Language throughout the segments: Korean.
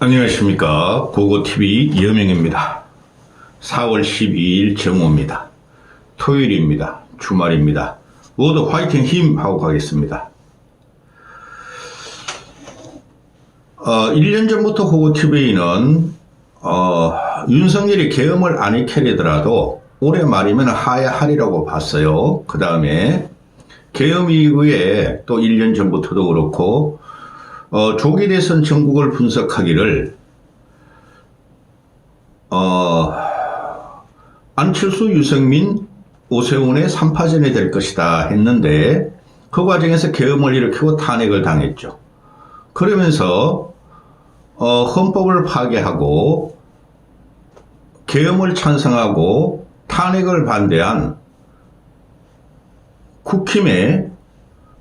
안녕하십니까. 고고TV 여명입니다. 4월 12일 정오입니다. 토요일입니다. 주말입니다. 모두 화이팅 힘 하고 가겠습니다. 1년 전부터 고고TV는 윤석열이 계엄을 안 익혀내더라도 올해 말이면 하야하리라고 봤어요. 그 다음에 계엄 이후에 또 1년 전부터도 그렇고 조기 대선 전국을 분석하기를 안철수, 유승민, 오세훈의 3파전이 될 것이다 했는데 그 과정에서 계엄을 일으키고 탄핵을 당했죠. 그러면서 헌법을 파괴하고 계엄을 찬성하고 탄핵을 반대한 국힘의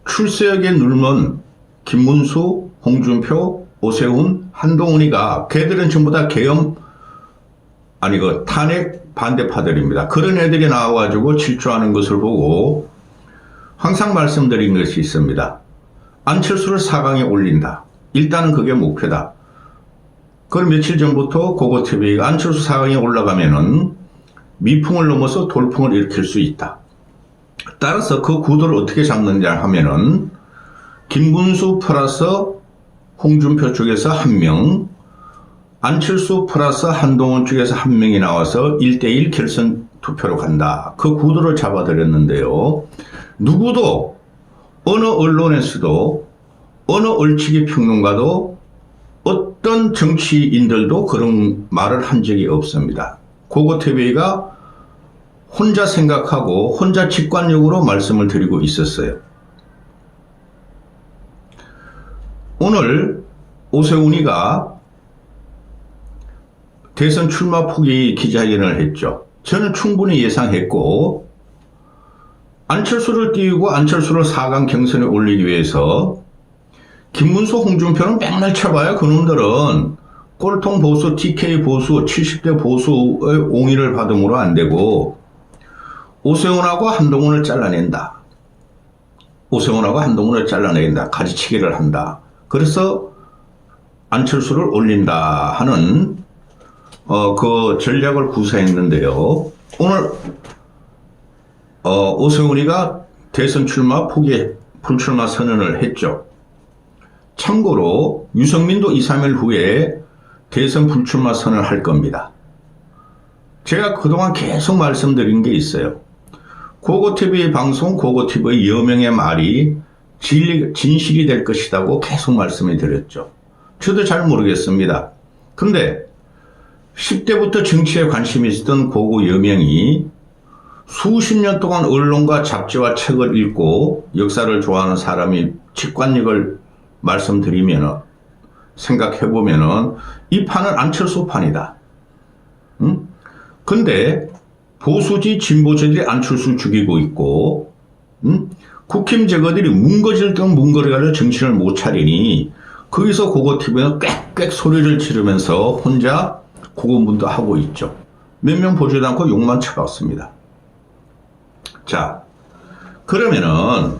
출세역에 눌문 김문수, 홍준표, 오세훈, 한동훈이가 걔들은 전부 다 계엄 탄핵 반대파들입니다. 그런 애들이 나와가지고 질주하는 것을 보고 항상 말씀드린 것이 있습니다. 안철수를 4강에 올린다. 일단은 그게 목표다. 그럼 며칠 전부터 고고TV가 안철수 4강에 올라가면은 미풍을 넘어서 돌풍을 일으킬 수 있다. 따라서 그 구도를 어떻게 잡느냐 하면은 김문수 플러스 홍준표 쪽에서 1명, 안철수 플러스 한동훈 쪽에서 1명이 나와서 1대1 결선 투표로 간다. 그 구도를 잡아드렸는데요. 누구도 어느 언론에서도 어느 얼치기 평론가도 어떤 정치인들도 그런 말을 한 적이 없습니다. 고고TV가 혼자 생각하고 혼자 직관적으로 말씀을 드리고 있었어요. 오늘 오세훈이가 대선 출마 포기 기자회견을 했죠. 저는 충분히 예상했고 안철수를 띄우고 안철수를 4강 경선에 올리기 위해서 김문수, 홍준표는 맨날 쳐봐요. 그놈들은 꼴통 보수, TK 보수, 70대 보수의 옹의를 받음으로 안 되고 오세훈하고 한동훈을 잘라낸다. 오세훈하고 한동훈을 잘라낸다. 가지치기를 한다. 그래서 안철수를 올린다 하는 그 전략을 구사했는데요. 오늘 오세훈이가 대선 출마 포기 불출마 선언을 했죠. 참고로 유승민도 2, 3일 후에 대선 불출마 선언을 할 겁니다. 제가 그동안 계속 말씀드린 게 있어요. 고고TV 방송, 고고TV의 여명의 말이 진실이 될 것이라고 계속 말씀을 드렸죠. 저도 잘 모르겠습니다. 근데 10대부터 정치에 관심이 있었던 고고 여명이 수십 년 동안 언론과 잡지와 책을 읽고 역사를 좋아하는 사람이 직관력을 말씀드리면 생각해보면 이 판은 안철수 판이다. 근데 보수지 진보지들이 안철수를 죽이고 있고 국힘 저거들이 뭉거질던 뭉거려가지고 정신을 못 차리니 거기서 고고TV는 꽥꽥 소리를 지르면서 혼자 고군분투하고 있죠. 몇 명 보지도 않고 욕만 쳐봤습니다. 자, 그러면은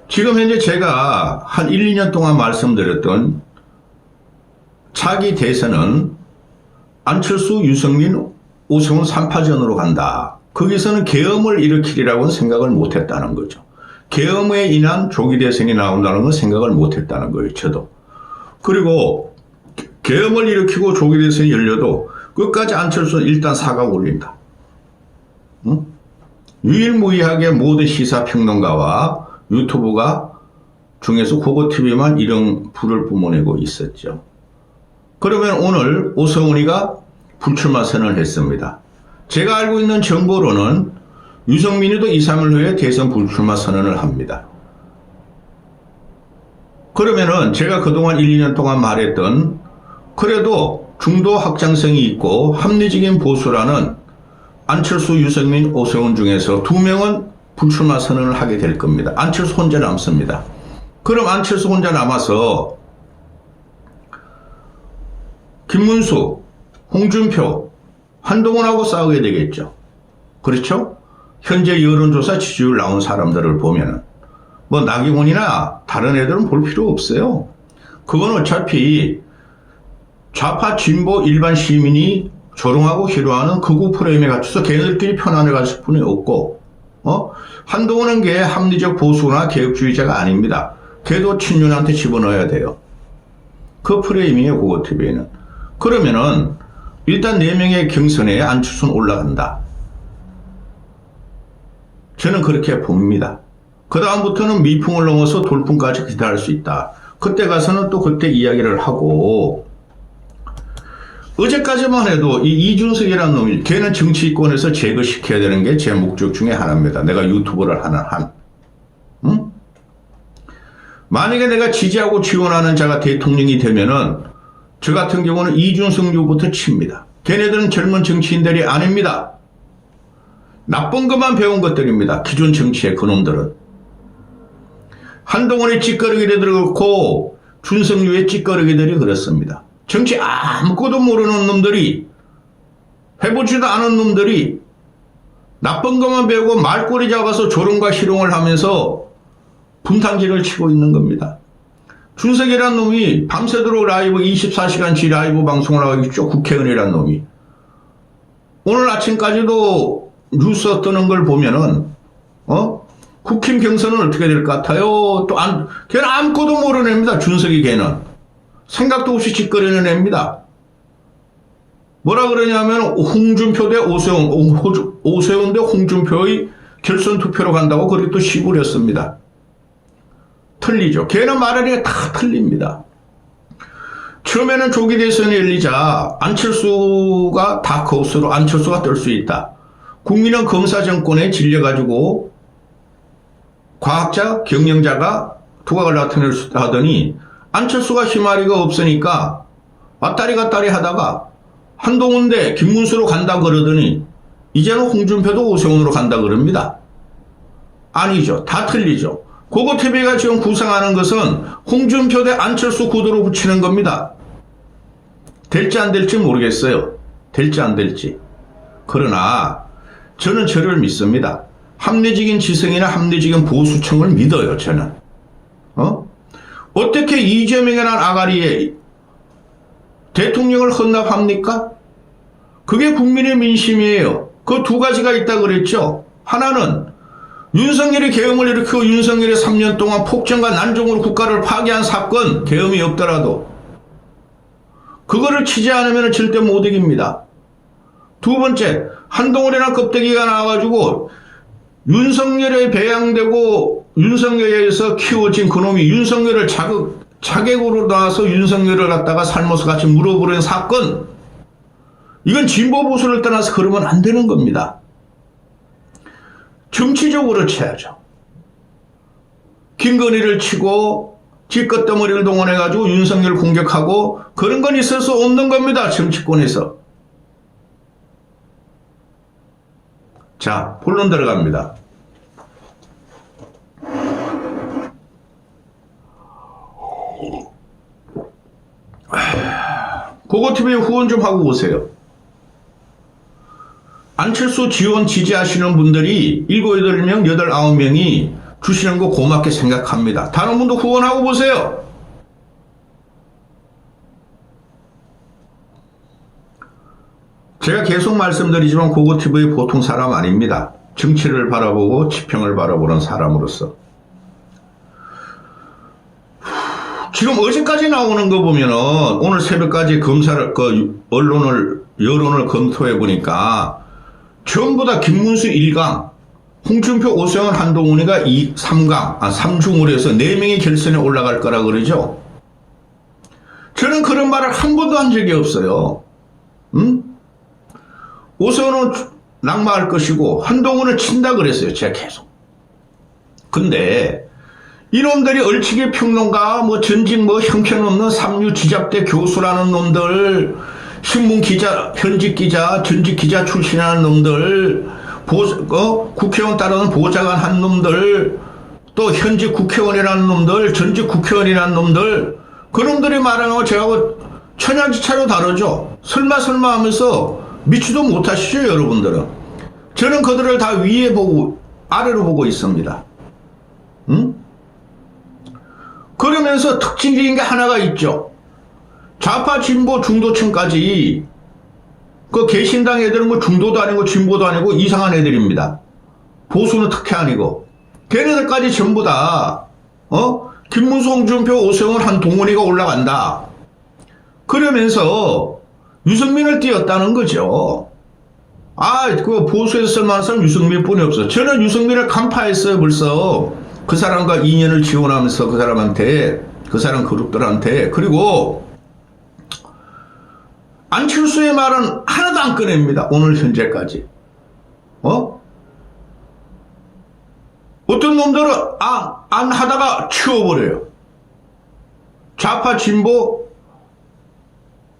지금 현재 제가 한 1, 2년 동안 말씀드렸던 차기 대선은 안철수, 유승민, 오세훈 3파전으로 간다. 거기서는 계엄을 일으키리라고는 생각을 못했다는 거죠. 계엄에 인한 조기 대선이 나온다는 건 생각을 못했다는 거예요. 저도. 그리고 계엄을 일으키고 조기 대선이 열려도 끝까지 안철수는 일단 4강 올린다. 유일무이하게 모든 시사평론가와 유튜브가 중에서 고고TV만 이런 불을 뿜어내고 있었죠. 그러면 오늘 오세훈이가 불출마 선언을 했습니다. 제가 알고 있는 정보로는 유승민이도 2, 3일 후에 대선 불출마 선언을 합니다. 그러면은 제가 그동안 1, 2년 동안 말했던 그래도 중도 확장성이 있고 합리적인 보수라는 안철수, 유승민, 오세훈 중에서 2명은 불출마 선언을 하게 될 겁니다. 안철수 혼자 남습니다. 그럼 안철수 혼자 남아서 김문수, 홍준표, 한동훈하고 싸우게 되겠죠. 그렇죠? 현재 여론조사 지지율 나온 사람들을 보면은 뭐 나경원이나 다른 애들은 볼 필요 없어요. 그건 어차피 좌파 진보 일반 시민이 조롱하고 희롱하는 극우 프레임에 갇혀서 걔네들끼리 편안해 갔을 뿐이 없고, 한동훈은 걔 합리적 보수나 개혁주의자가 아닙니다. 걔도 친윤한테 집어넣어야 돼요. 그 프레임이에요, 고고TV는. 그러면은 일단 4명의 경선에 안철수는 올라간다. 저는 그렇게 봅니다. 그 다음부터는 미풍을 넘어서 돌풍까지 기다릴 수 있다. 그때 가서는 또 그때 이야기를 하고, 어제까지만 해도 이 이준석이라는 놈이 걔는 정치권에서 제거시켜야 되는 게 제 목적 중에 하나입니다. 내가 유튜브를 하는 한. 응? 만약에 내가 지지하고 지원하는 자가 대통령이 되면은 저 같은 경우는 이준석류부터 칩니다. 걔네들은 젊은 정치인들이 아닙니다. 나쁜 것만 배운 것들입니다. 기존 정치의 그놈들은. 한동훈의 찌꺼르기들이 그렇고 준석류의 찌꺼르기들이 그렇습니다. 정치 아무것도 모르는 놈들이, 해보지도 않은 놈들이 나쁜 것만 배우고 말꼬리 잡아서 조롱과 희롱을 하면서 분탕질을 치고 있는 겁니다. 준석이란 놈이 밤새도록 라이브 24시간치 라이브 방송을 하고 있죠. 국회의원이란 놈이. 오늘 아침까지도 뉴스 뜨는 걸 보면은 국힘 경선은 어떻게 될 것 같아요? 걔는 아무것도 모르는 애입니다. 준석이 걔는. 생각도 없이 짓거리는 애입니다. 뭐라 그러냐면 홍준표 대 오세훈, 오세훈 대 홍준표의 결선 투표로 간다고 그렇게 또 시부렸습니다. 틀리죠. 걔는 말하는 게 다 틀립니다. 처음에는 조기 대선이 열리자 안철수가 다크호스로 안철수가 뜰 수 있다. 국민은 검사 정권에 질려가지고 과학자, 경영자가 두각을 나타낼 수 있다 하더니 안철수가 희마리가 없으니까 왔다리 갔다리 하다가 한동훈 대 김문수로 간다 그러더니 이제는 홍준표도 오세훈으로 간다 그럽니다. 아니죠. 다 틀리죠. 고고TV가 지금 구상하는 것은 홍준표 대 안철수 구도로 붙이는 겁니다. 될지 안 될지 모르겠어요. 될지 안 될지. 그러나 저는 저를 믿습니다. 합리적인 지성이나 합리적인 보수층을 믿어요. 저는. 어떻게 이재명이라는 아가리에 대통령을 헌납합니까? 그게 국민의 민심이에요. 그 두 가지가 있다 그랬죠. 하나는 윤석열이 계엄을 일으키고 윤석열이 3년 동안 폭정과 난종으로 국가를 파괴한 사건, 계엄이 없더라도 그거를 치지 않으면 절대 못 이깁니다. 두 번째, 한동훈이라는 껍데기가 나와가지고 윤석열에 배양되고 윤석열에 의해서 키워진 그놈이 윤석열을 자객으로 나와서 윤석열을 갖다가 삶아서 같이 물어버린 사건, 이건 진보 보수를 떠나서 그러면 안 되는 겁니다. 정치적으로 쳐야죠. 김건희를 치고 쥐꺼덩어리를 동원해가지고 윤석열 공격하고 그런 건 있을 수 없는 겁니다. 정치권에서. 자, 본론 들어갑니다. 고고TV 후원 좀 하고 오세요. 안철수 지원 지지하시는 분들이 7, 8명, 8, 9명이 주시는 거 고맙게 생각합니다. 다른 분도 후원하고 보세요. 제가 계속 말씀드리지만 고고TV 보통 사람 아닙니다. 정치를 바라보고 지평을 바라보는 사람으로서. 지금 어제까지 나오는 거 보면은 오늘 새벽까지 여론을 검토해 보니까 전부 다 김문수 1강, 홍준표, 오세훈, 한동훈이가 3강, 3중으로 해서 4명이 결선에 올라갈 거라 그러죠. 저는 그런 말을 한 번도 한 적이 없어요. 오세훈은 낙마할 것이고 한동훈은 친다 그랬어요. 제가 계속. 근데 이놈들이 얼치기 평론가, 전직 형편없는 삼류 지잡대 교수라는 놈들, 신문 기자, 현직 기자, 전직 기자 출신하는 놈들, 국회의원 따르는 보좌관 한 놈들, 또 현직 국회의원이라는 놈들, 전직 국회의원이라는 놈들, 그 놈들이 말하는 거 제가 천양지차로 다르죠. 설마 하면서 미치도 못하시죠, 여러분들은. 저는 그들을 다 위에 보고 아래로 보고 있습니다. 그러면서 특징적인 게 하나가 있죠. 좌파 진보 중도층까지 그 개신당 애들은 뭐 중도도 아니고 진보도 아니고 이상한 애들입니다. 보수는 특혜 아니고 걔네들까지 전부 다 김문수, 홍준표, 오세훈, 한동훈이가 올라간다. 그러면서 유승민을 띄웠다는 거죠. 그 보수에서 쓸만한 사람 유승민뿐이 없어. 저는 유승민을 간파했어요. 벌써 그 사람과 인연을 지원하면서 그 사람한테, 그 사람 그룹들한테. 그리고 안철수의 말은 하나도 안 꺼냅니다. 오늘 현재까지. 어떤 놈들은 안 하다가 치워버려요. 좌파 진보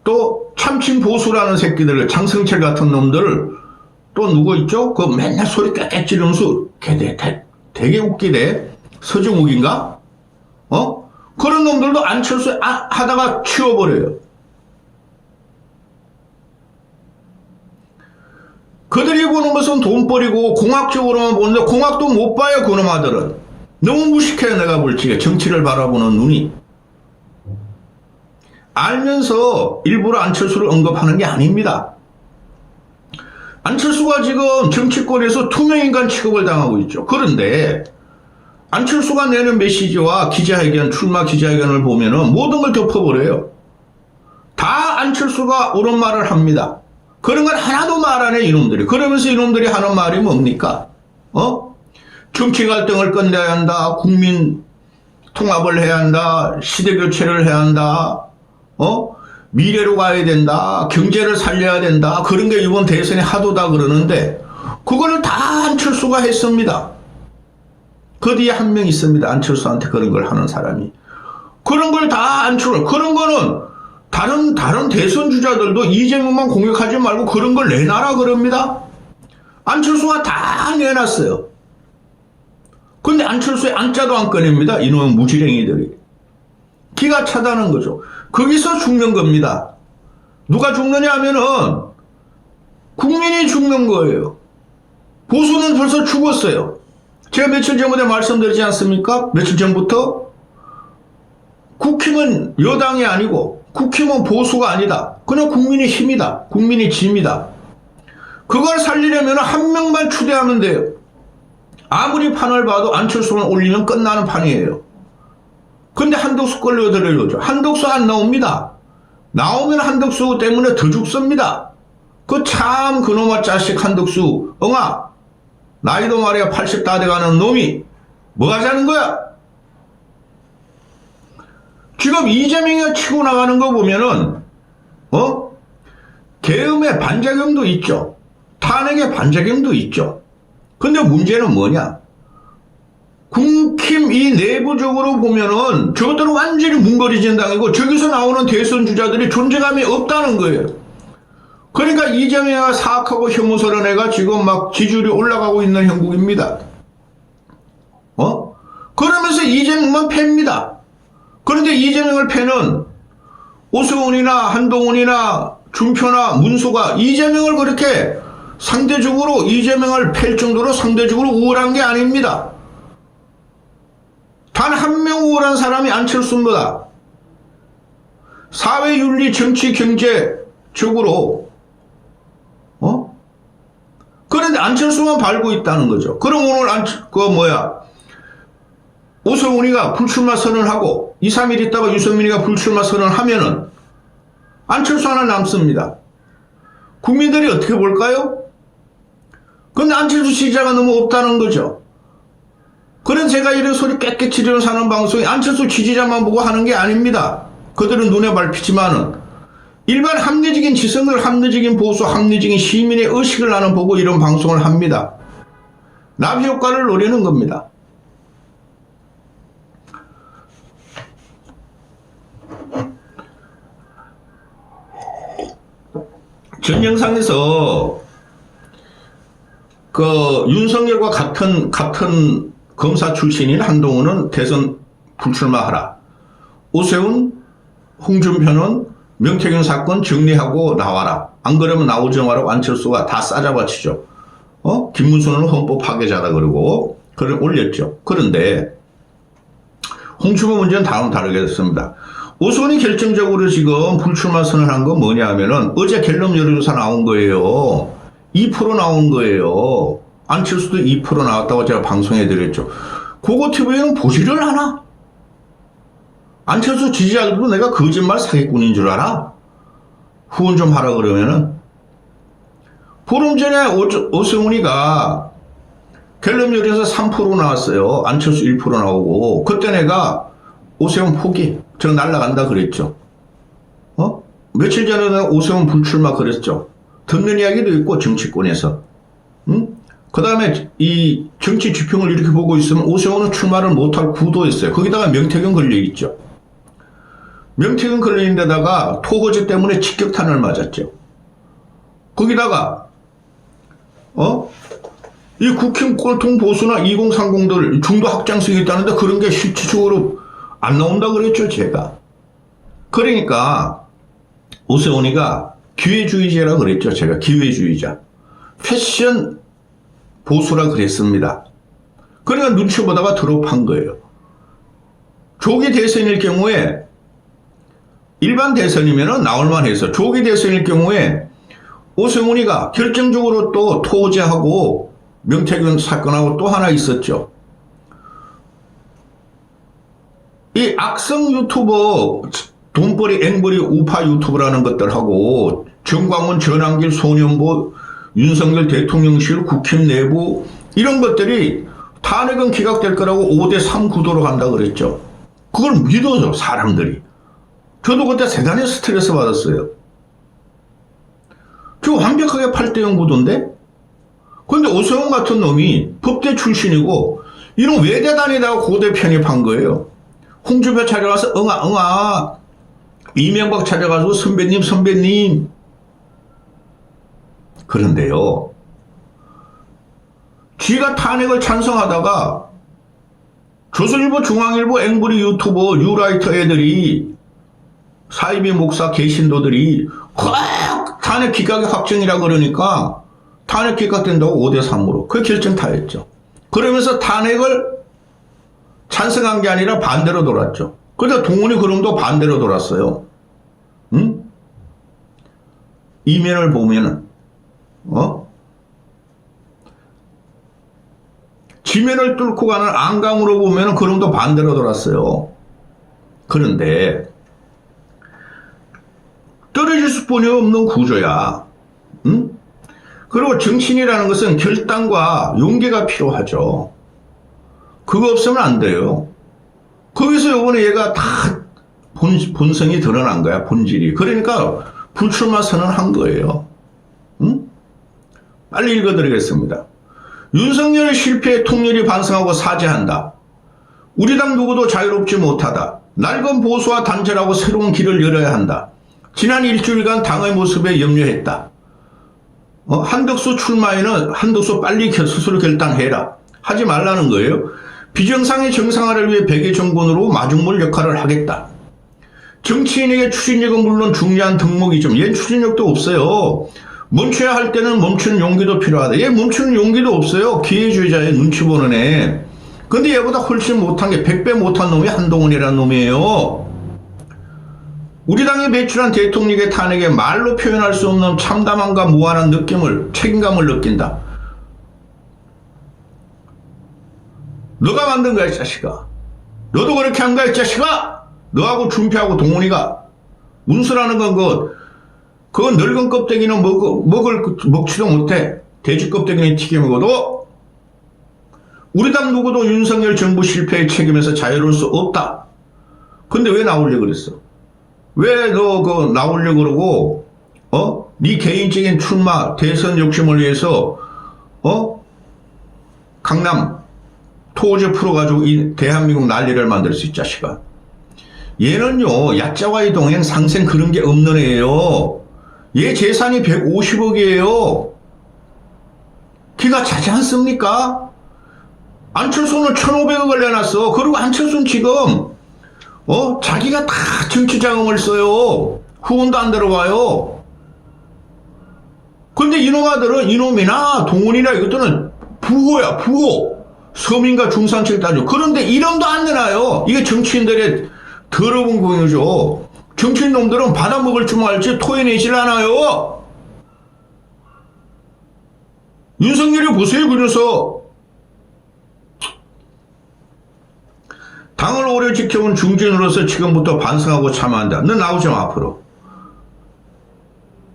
또 참친 보수라는 새끼들, 장성철 같은 놈들 또 누구 있죠? 그 맨날 소리 깨끗 지르면서 되게 웃기대. 서정욱인가? 그런 놈들도 안철수 하다가 치워버려요. 그들이 보는 것은 돈벌이고 공학적으로만 보는데 공학도 못 봐요. 그놈 아들은. 너무 무식해요. 내가 볼 적에 정치를 바라보는 눈이. 알면서 일부러 안철수를 언급하는 게 아닙니다. 안철수가 지금 정치권에서 투명인간 취급을 당하고 있죠. 그런데 안철수가 내는 메시지와 기자회견, 출마 기자회견을 보면은 모든 걸 덮어버려요. 다 안철수가 옳은 말을 합니다. 그런 건 하나도 말 안 해, 이놈들이. 그러면서 이놈들이 하는 말이 뭡니까? 정치 갈등을 끝내야 한다. 국민 통합을 해야 한다. 시대 교체를 해야 한다. 미래로 가야 된다. 경제를 살려야 된다. 그런 게 이번 대선에 하도다 그러는데 그거를 다 안철수가 했습니다. 그 뒤에 한 명 있습니다. 안철수한테 그런 걸 하는 사람이. 그런 걸 다 안철수. 그런 거는 다른 대선 주자들도 이재명만 공격하지 말고 그런 걸 내놔라 그럽니다. 안철수가 다 내놨어요. 근데 안철수의 안자도 안 꺼냅니다. 이놈의 무지랭이들이. 기가 차다는 거죠. 거기서 죽는 겁니다. 누가 죽느냐 하면은 국민이 죽는 거예요. 보수는 벌써 죽었어요. 제가 며칠 전부터 말씀드리지 않습니까? 며칠 전부터 국힘은 여당이 아니고 국힘은 보수가 아니다. 그냥 국민의 힘이다. 국민의 짐이다. 그걸 살리려면 한 명만 추대하면 돼요. 아무리 판을 봐도 안철수만 올리면 끝나는 판이에요. 근데 한덕수 끌려들어야죠. 한덕수 안 나옵니다. 나오면 한덕수 때문에 더 죽습니다. 그놈의 자식 한덕수, 나이도 말이야 80 다 돼가는 놈이 뭐 하자는 거야? 지금 이재명이 치고 나가는 거 보면은 계엄의 반작용도 있죠. 탄핵의 반작용도 있죠. 근데 문제는 뭐냐? 국힘 이 내부적으로 보면은 저것들은 완전히 문거리진 당이고 저기서 나오는 대선 주자들이 존재감이 없다는 거예요. 그러니까 이재명이가 사악하고 혐오스러운 애가 지금 막 지지율이 올라가고 있는 형국입니다. 그러면서 이재명만 팹니다. 그런데 이재명을 패는 오세훈이나 한동훈이나 준표나 문수가 이재명을 그렇게 상대적으로 이재명을 팰 정도로 상대적으로 우월한 게 아닙니다. 단 한 명 우월한 사람이 안철수입니다. 사회 윤리 정치 경제적으로 그런데 안철수만 밟고 있다는 거죠. 그럼 오늘 오세훈이가 불출마 선언하고 2, 3일 있다가 유승민이가 불출마 선언하면은 안철수 하나 남습니다. 국민들이 어떻게 볼까요? 근데 안철수 지지자가 너무 없다는 거죠. 그런 제가 이런 소리 깨끗이 사는 방송이 안철수 지지자만 보고 하는 게 아닙니다. 그들은 눈에 밟히지만은 일반 합리적인 지성들, 합리적인 보수, 합리적인 시민의 의식을 나는 보고 이런 방송을 합니다. 나비 효과를 노리는 겁니다. 전 영상에서 윤석열과 같은 검사 출신인 한동훈은 대선 불출마하라. 오세훈, 홍준표는 명태균 사건 정리하고 나와라. 안 그러면 나오지 마라고 안철수가 다 싸잡아치죠. 김문수는 헌법 파괴자다 그러고 그걸 올렸죠. 그런데 홍준표 문제는 다르게 됐습니다. 오선이 결정적으로 지금 불출마 선언한 건 뭐냐 하면은 어제 갤럽 여론조사 나온 거예요. 2% 나온 거예요. 안철수도 2% 나왔다고 제가 방송해 드렸죠. 그거 TV에는 보지를 않아. 안철수 지지자들도 내가 거짓말 사기꾼인 줄 알아? 후원 좀 하라 그러면은. 보름 전에 오세훈이가 갤럽 여론에서 3% 나왔어요. 안철수 1% 나오고. 그때 내가 오세훈 포기. 저 날라간다 그랬죠. 며칠 전에 내가 오세훈 불출마 그랬죠. 듣는 이야기도 있고 정치권에서. 응? 그 다음에 이 정치 지평을 이렇게 보고 있으면 오세훈은 출마를 못할 구도였어요. 거기다가 명태균 걸려있죠. 명태균 걸려있는 데다가 토거제 때문에 직격탄을 맞았죠. 거기다가 이 국힘 꼴통 보수나 2030들 중도 확장성이 있다는데 그런 게 실질적으로 안 나온다 그랬죠, 제가. 그러니까 오세훈이가 기회주의자라 그랬죠, 제가. 기회주의자. 패션 보수라 그랬습니다. 그러니까 눈치 보다가 드롭한 거예요. 조기 대선일 경우에 일반 대선이면 나올만 해서 조기 대선일 경우에 오세훈이가 결정적으로 또 토제하고 명태균 사건하고 또 하나 있었죠. 이 악성 유튜버 돈벌이 앵벌이 우파 유튜브라는 것들하고 정광훈 전환길 소년보 윤석열 대통령실 국힘 내부 이런 것들이 탄핵은 기각될 거라고 5대3 구도로 간다 그랬죠. 그걸 믿어줘 사람들이. 저도 그때 대단히 스트레스 받았어요. 저 완벽하게 8대0 구도인데? 그런데 오세훈 같은 놈이 법대 출신이고 이런 외대 다니다가 고대 편입한 거예요. 홍준표 찾아가서 응아 이명박 찾아가서 선배님 그런데요. 쥐가 탄핵을 찬성하다가 조선일보 중앙일보 앵벌이 유튜버 뉴라이터 애들이 사이비 목사 개신도들이 탄핵 기각이 확정이라 그러니까 탄핵 기각된다고 5대3으로 그 결정 다 했죠. 그러면서 탄핵을 찬성한 게 아니라 반대로 돌았죠. 그래서 동훈이 그럼도 반대로 돌았어요. 응? 이면을 보면은 지면을 뚫고 가는 안강으로 보면은 그럼도 반대로 돌았어요. 그런데 떨어질 수뿐이 없는 구조야. 응? 그리고 정치인이라는 것은 결단과 용기가 필요하죠. 그거 없으면 안 돼요. 거기서 이번에 얘가 다 본성이 드러난 거야, 본질이. 그러니까 불출마 선언한 거예요. 응? 빨리 읽어드리겠습니다. 윤석열 실패에 통렬히 반성하고 사죄한다. 우리 당 누구도 자유롭지 못하다. 낡은 보수와 단절하고 새로운 길을 열어야 한다. 지난 일주일간 당의 모습에 염려했다. 한덕수 출마에는 한덕수 빨리 스스로 결단해라. 하지 말라는 거예요. 비정상의 정상화를 위해 백의 정권으로 마중물 역할을 하겠다. 정치인에게 추진력은 물론 중요한 덕목이죠. 얘는 추진력도 없어요. 멈춰야 할 때는 멈추는 용기도 필요하다. 얘 멈추는 용기도 없어요. 기회주의자의 눈치 보는 애. 근데 얘보다 훨씬 못한 게 100배 못한 놈이 한동훈이라는 놈이에요. 우리 당이 배출한 대통령의 탄핵에 말로 표현할 수 없는 참담함과 무한한 책임감을 느낀다. 너가 만든 거야, 이 자식아. 너도 그렇게 한 거야, 이 자식아. 너하고 준표하고 동훈이가. 문수라는 건 그건 늙은 껍데기는 먹지도 못해. 돼지 껍데기는 튀겨 먹어도 우리 당 누구도 윤석열 정부 실패의 책임에서 자유로울 수 없다. 근데 왜 나오려고 그랬어? 왜 너 나오려고 그러고 네 개인적인 출마 대선 욕심을 위해서 강남 토지 풀어가지고 이 대한민국 난리를 만들었어, 이 자식아. 얘는요 야자와의 동행 상생 그런 게 없는 애예요. 얘 재산이 150억이에요. 기가 차지 않습니까? 안철수는 1,500억을 내놨어. 그리고 안철수는 지금 자기가 다 정치 자금을 써요. 후원도 안 들어와요. 근데 이놈아들은 이놈이나 동훈이나 이것들은 부호야, 부호. 서민과 중산층 따지고. 그런데 이름도 안 내놔요. 이게 정치인들의 더러운 공유죠. 정치인 놈들은 받아먹을 줄 알지 토해내질 않아요. 윤석열이 보세요. 그 녀석. 당을 오래 지켜온 중진으로서 지금부터 반성하고 참아한다. 너 나오지 마, 앞으로.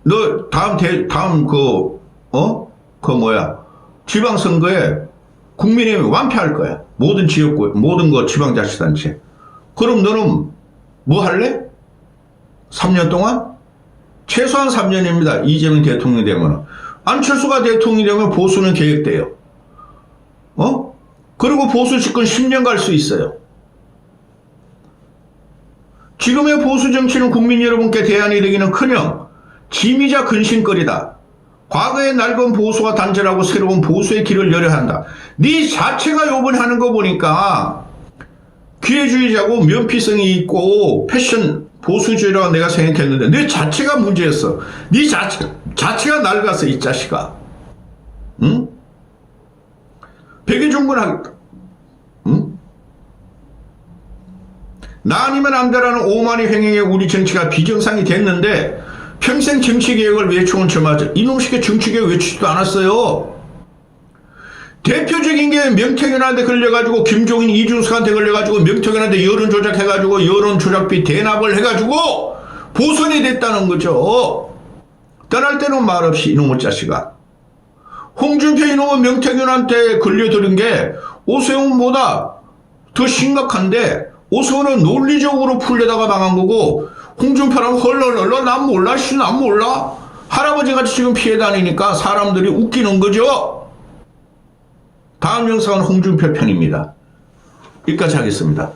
너 다음 지방선거에 국민의힘이 완패할 거야. 모든 지역구, 모든 거 지방자치단체. 그럼 너는 뭐 할래? 3년 동안? 최소한 3년입니다. 이재명 대통령이 되면. 안철수가 대통령이 되면 보수는 계획돼요. 그리고 보수 집권 10년 갈 수 있어요. 지금의 보수 정치는 국민 여러분께 대안이 되기는커녕 짐이자 근심거리다. 과거의 낡은 보수와 단절하고 새로운 보수의 길을 열어야 한다. 네 자체가 요번에 하는 거 보니까 기회주의자고 면피성이 있고 패션 보수주의라고 내가 생각했는데 네 자체가 문제였어. 네 자체가 낡았어, 이 자식아. 응? 백의종군하겠다. 응? 나 아니면 안 되라는 오만의 행위에 우리 정치가 비정상이 됐는데 평생 정치개혁을 외쳐온 저마저 이놈 새끼 정치개혁 외치지도 않았어요. 대표적인 게 명태균한테 걸려가지고 김종인 이준석한테 걸려가지고 명태균한테 여론 조작해가지고 여론 조작비 대납을 해가지고 보선이 됐다는 거죠. 떠날 때는 말없이 이놈의 자식아. 홍준표 이놈은 명태균한테 걸려들은 게 오세훈보다 더 심각한데 오세훈은 논리적으로 풀려다가 당한 거고 홍준표라면 헐렁헐렁 난 몰라 난 몰라 할아버지같이 지금 피해 다니니까 사람들이 웃기는 거죠. 다음 영상은 홍준표 편입니다. 여기까지 하겠습니다.